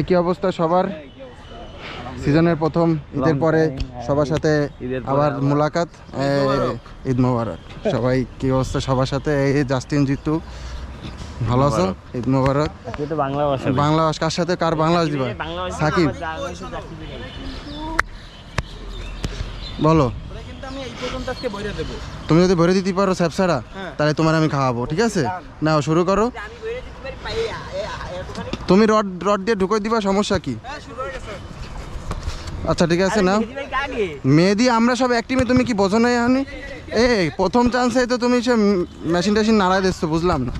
কি অবস্থা সবার? সিজনের প্রথম ঈদের পরে সবার সাথে আবার মোলাকাত। ঈদ মোবারক সবাই। কি অবস্থা সবার সাথে? এই জাস্টিন, জিতু, ভালো আছো? ঈদ মোবারক। বাংলা কার সাথে কার বাংলা দিবা? সাকিব বলো। তুমি যদি ভরে দিতে পারো স্যাপসারা, তাহলে তোমার আমি খাওয়াবো, ঠিক আছে? নাও শুরু করো। তুমি রড দিয়ে ঢুকে দিবা, সমস্যা কি? আচ্ছা ঠিক আছে না, মেহেদি আমরা সব এক টিমে। তুমি কি বোঝো না? এখন এই প্রথম চান্সে তো তুমি সে মেশিন টেশিন নাড়াই দিচ্ছ, বুঝলাম না।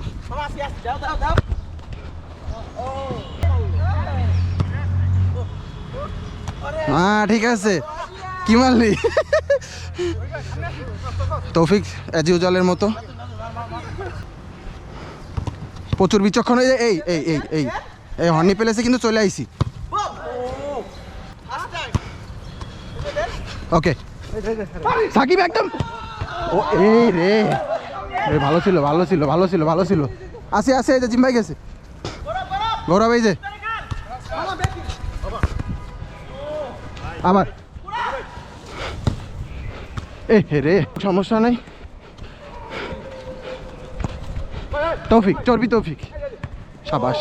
হ্যাঁ ঠিক আছে, কি মারলি? তৌফিক অ্যাজ ইউজুয়ালের মতো প্রচুর বিচক্ষণ। এই এই এই এই এই এই হর্নি প্যালেসে কিন্তু চলে আইছি। ওকে সাকিব একদম। ও এই রে, ভালো ছিল ভালো ছিল ভালো ছিল ভালো ছিল। আসে আসে, এই যে জিম ভাই গেছে, গৌরব এই যে আবার। এ রে, সমস্যা নেই। তৌফিক চর্বি, তৌফিক সাবাস।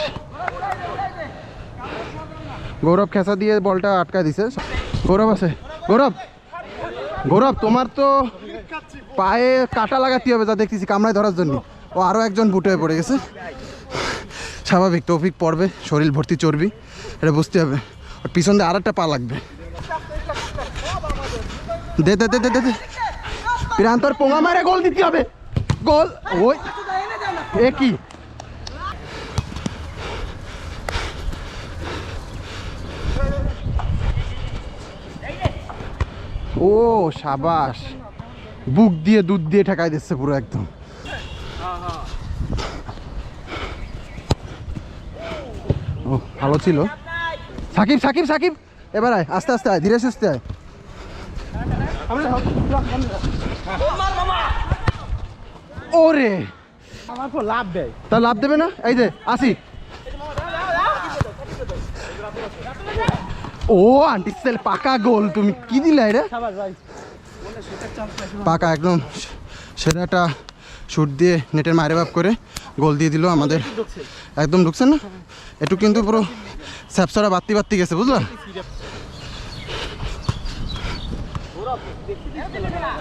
গৌরব খেসা দিয়ে বলটা আটকা দিছে। গৌরব আছে, গৌরব গৌরব তোমার তো পায়ে কাটা লাগাতে হবে, যা দেখতেছি কামড়ায় ধরার জন্য। ও আরও একজন বুট হয়ে পড়ে গেছে, স্বাভাবিক। তৌফিক পড়বে, শরীর ভর্তি চর্বি, এটা বুঝতে হবে। পিছন দিয়ে আর একটা পা লাগবে। দে দে দে দে দে, প্রান্তর পোঙা মারে গোল দিতে হবে। গোল। ওই এ কি? ও সাবাস, বুক দিয়ে দুধ দিয়ে ঠেকাই দিচ্ছে পুরো একদম। ও ভালো ছিল। সাকিব সাকিব সাকিব, এবার আয়, আস্তে আস্তে আয়, ধীরে সুস্থে আয়। ওরে লাভ দেয়, তা লাভ দেবে না? এই যে আসি। ও আন্টি সেল পাকা গোল। তুমি কি দিলে রে? পাকা একদম সেরাটা শুট দিয়ে নেটের মারে বাপ করে গোল দিয়ে দিল আমাদের। একদম ঢুকছে না একটু, কিন্তু পুরো স্যাপসারা বাত্তি বাত্তি গেছে, বুঝলাম।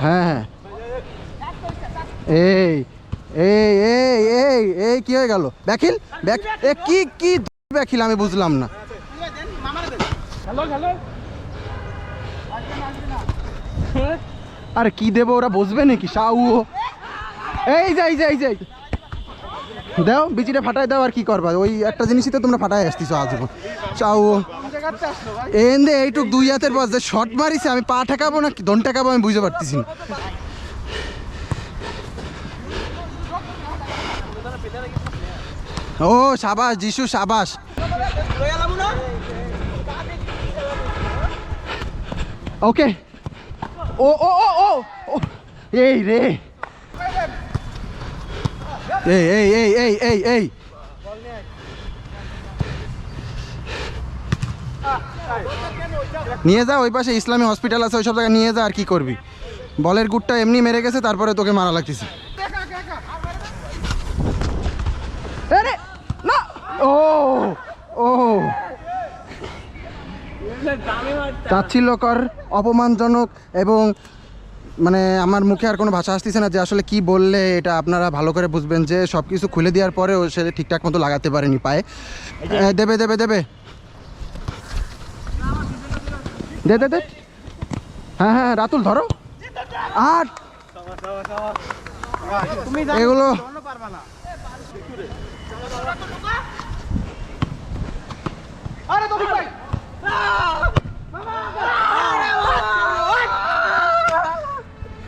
হ্যাঁ হ্যাঁ, এই এই এই এই এই কি হয়ে গেল? ব্যাখিল ব্যাক, কি কি ব্যাখিল আমি বুঝলাম না। আরে কি দেবো, ওরা বসবে নাকি? সাউ এই যে এই যে এই যে দাও, বিচিটা ফাটাই দাও। আর কি করবা? ওই একটা জিনিসই তো তোমরা ফাটাই আসতেছো আজীবন। চাও এন দে এইটুক দুই হাতের পাশ যে শর্ট মারিছে, আমি পা ঠেকাবো না দন ঠেকাবো আমি বুঝতে পারতেছি না। ও সাবাস যিশু, সাবাস। ওকে ও ও ও ও এই রে, এই এই এই এই এই এই নিয়ে যা, ওই পাশে ইসলামী হসপিটাল আছে, ওই সব জায়গায় নিয়ে যা। আর কি করবি? বলের গুড়টা এমনি মেরে গেছে, তারপরে তোকে মারা লাগতেছে। না ও ও তাচ্ছিল্যকর, অপমানজনক, এবং মানে আমার মুখে আর কোনো ভাষা আসতেছে না যে আসলে কি বললে এটা আপনারা ভালো করে বুঝবেন। যে সব কিছু খুলে দেওয়ার পরেও সে ঠিকঠাক মতো লাগাতে পারেনি পায়ে। দেবে দেবে দেবে, দে দে দে। হ্যাঁ হ্যাঁ রাতুল ধরো। আর এগুলো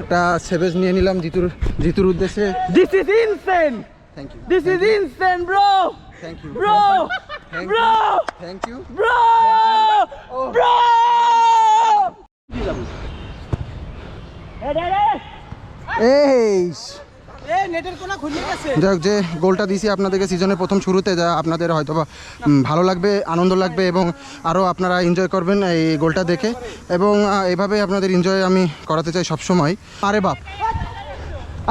একটা সেভেজ নিয়ে নিলাম জিতুর উদ্দেশ্যে। This is insane. Thank you, This is insane, bro. Thank you Bro. Bro. Thank you Bro. Bro. এই যাক, যে গোলটা দিয়েছি আপনাদেরকে সিজনের প্রথম শুরুতে, যা আপনাদের হয়তো বা ভালো লাগবে, আনন্দ লাগবে এবং আরও আপনারা এনজয় করবেন এই গোলটা দেখে, এবং এভাবে আপনাদের এনজয় আমি করাতে চাই সবসময়। আরে বাপ,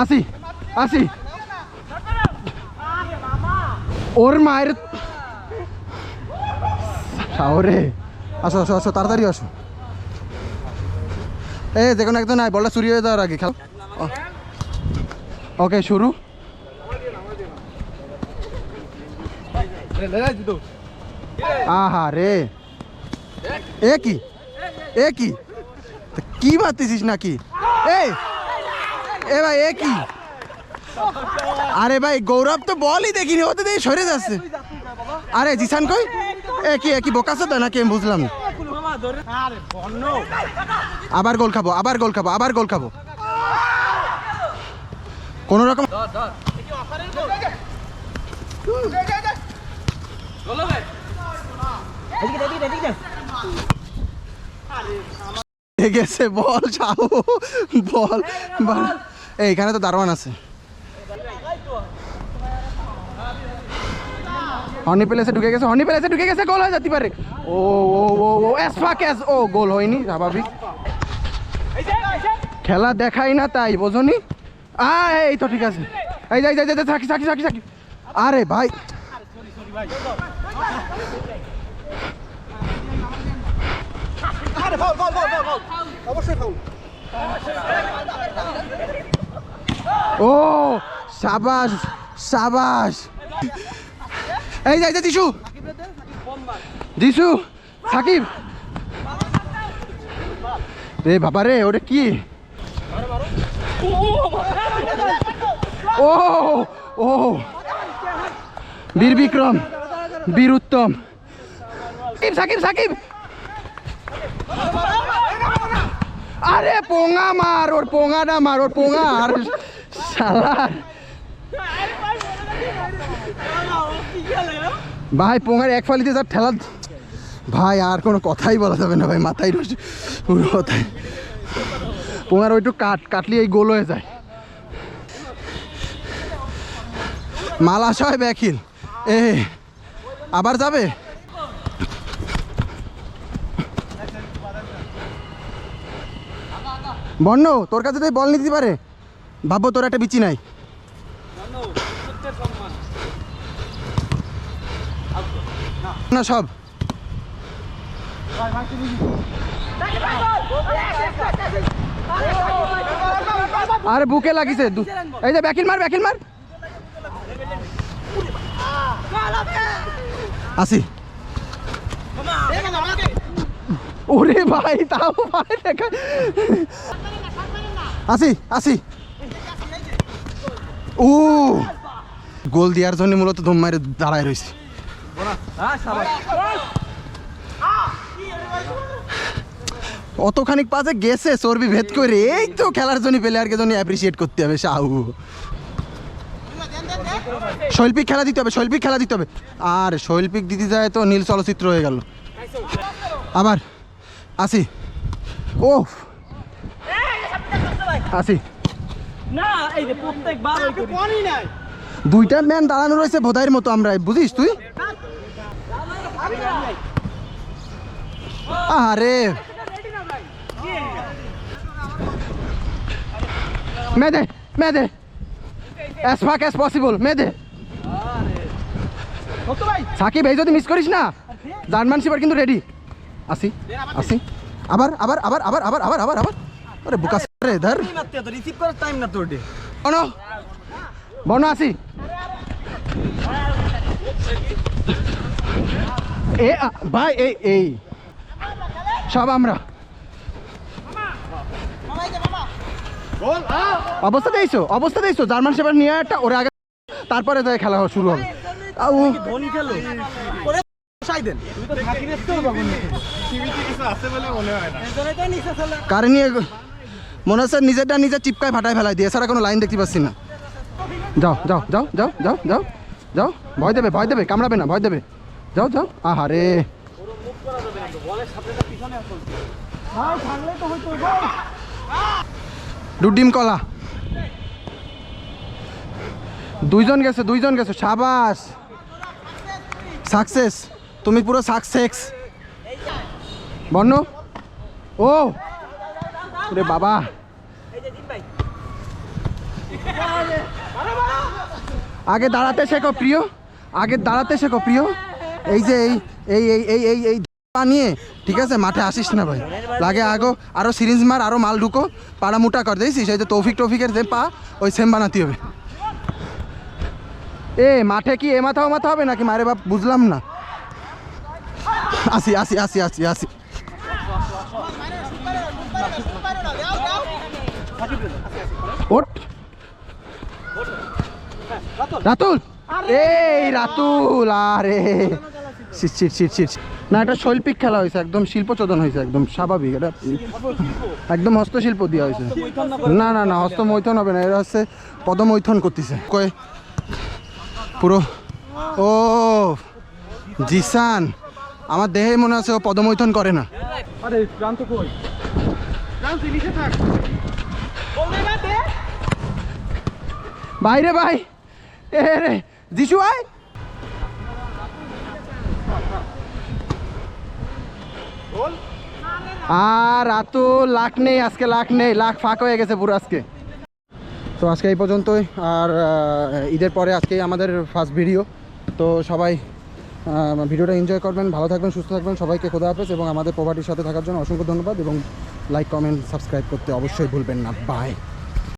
আসি আসি, ওর মায়ের শাওরে, আসো আসো আসো, তাড়াতাড়ি আসো। এ দেখুন একদম নাই, বলটা চুরি হয়ে যাওয়ার আগে খেলা। ওকে, শুরু। আহা রে, এ কি এ কি কি মারতেছিস নাকি? এ ভাই, এ কি? আরে ভাই, গৌরব তো বলই দেখিনি, ওতে দিয়ে সরে যাচ্ছে। আরে জিসান কই? এ কি বোকাছো তো নাকি? আমি বুঝলাম না। আবার গোল খাবো, আবার গোল খাবো, আবার গোল খাবো, কোন রকম। গেছে বল, চাও বল। এইখানে তো দারোয়ান আছে। হনি প্লেসে ঢুকে গেছে, হনি প্লেসে ঢুকে গেছে, গোল হয়ে যেতে পারে। ও ও ও ও এসফাকেস, ও গোল হয়নি, স্বাভাবিক। খেলা দেখাই না তাই বোঝনি। এই তো ঠিক আছে। এই যাই যাই যাই, সাকি সাকি সাকি সাকি। আরে ভাই, ও সাবাস সাবাস। এই যাই যাই, যিশু যিশু, সাকিব রে বাবা রে, ওরে কি? ও ও, বীর বিক্রম, বীর উত্তম, সাকিব সাকিব। আরে পোঙা মার, ওর পোঙাটা মার, ওর পোঙা। আর শালা ভাই, পোঙার এক ফালিতে যা ঠেলা ভাই, আর কোনো কথাই বলা যাবে না ভাই, মাথায় পুরো কথায়। পোঙার ওইটু কাটলি এই গোল হয়ে যায়। মালাশয় ব্যাকিল, আবার যাবে। বন্য, তোর কাছে তো বল নিতে পারে, ভাববো তোর একটা বিচি নাই। না সব আরে বুকে লাগিছে। এই যে ব্যাকিল মার, ব্যাকিল মার। আসি, ওরে ভাই, তাও ভাই দেখা। আসি আসি, ও গোল দেওয়ার জন্য মূলত দম মারে দাঁড়ায় রয়েছে। অতখানিক পাশে গেছে চর্বি ভেদ করে, এই তো খেলার জন্য প্লেয়ারকে জন্য অ্যাপ্রিসিয়েট করতে হবে। শাহু, শৈল্পিক খেলা দিতে হবে, শৈল্পিক খেলা দিতে হবে। আর শৈল্পিক দিতে যায় তো নীল চলচ্চিত্র হয়ে গেল। আবার আসি, ও আসি। দুইটা ম্যান দাঁড়ানো রয়েছে বোধাইয়ের মতো, আমরা বুঝিস তুই। আরে মেদে মেদে, as far as possible মেদে। Shakib, এই যদি মিস করিস না, জার্মান শিপার কিন্তু রেডি। আসি আসি, আবার আবার আবার আবার আবার আবার আবার আবার। আরে বুকা রে, ধর রিসিভ করার টাইম না তোর। বনো বনো, আসি। এ ভাই, এই সব আমরা অবস্থা দিয়েছো, অবস্থা দিয়েছো। জার্মান শেপার নিয়ে একটা, ওরা আগে, তারপরে খেলা শুরু হবে। কারে নিয়ে মনে হচ্ছে নিজেরটা নিজে চিপকায় ফাটায় ফেলাই দিয়ে, এছাড়া কোনো লাইন দেখতে পাচ্ছি না। যাও যাও যাও যাও যাও যাও যাও, ভয় দেবে, ভয় দেবে, কামড়াবে না, ভয় দেবে। যাও যাও। আহারে, ডুডিম কলা। দুইজন গেছে সাবাস সাকসেস তুমি পুরো সাকসেস বর্ণ ও রে বাবা আগে দাঁড়াতে শেখো প্রিয় এই যে এই পা নিয়ে ঠিক আছে মাঠে আসিস না ভাই লাগে আরো সিরিঞ্জ মার আরো মাল ঢুকো পাড়া মোটা কর দিয়েছিস এই যে তৌফিকের যে পা ওই সেম বানাতে হবে এ মাঠে কি এ মাথা ও মাথা হবে নাকি মারে বাপ বুঝলাম না আসি ওঠ রাতুল এই রাতুল আরে শিট না এটা শৈল্পিক খেলা হয়েছে একদম শিল্পচোদন হয়েছে একদম স্বাভাবিক এটা একদম হস্তশিল্প দেওয়া হয়েছে না হস্তমৈথন হবে না এটা হচ্ছে পদমৈথন করতেছে কয়ে পুরো ও জিসান আমার দেহে মনে আছে ও পদমৈথন করে না বাইরে ভাই এ রে জিসু আয় আর রাতু লাখ নেই আজকে লাখ ফাঁক হয়ে গেছে পুরো আজকে তো আজকে এই পর্যন্তই আর ঈদের পরে আজকেই আমাদের ফার্স্ট ভিডিও তো সবাই ভিডিওটা এনজয় করবেন ভালো থাকবেন সুস্থ থাকবেন সবাইকে খোদা হাফেজ এবং আমাদের প্রপার্টির সাথে থাকার জন্য অসংখ্য ধন্যবাদ এবং লাইক কমেন্ট সাবস্ক্রাইব করতে অবশ্যই ভুলবেন না বাই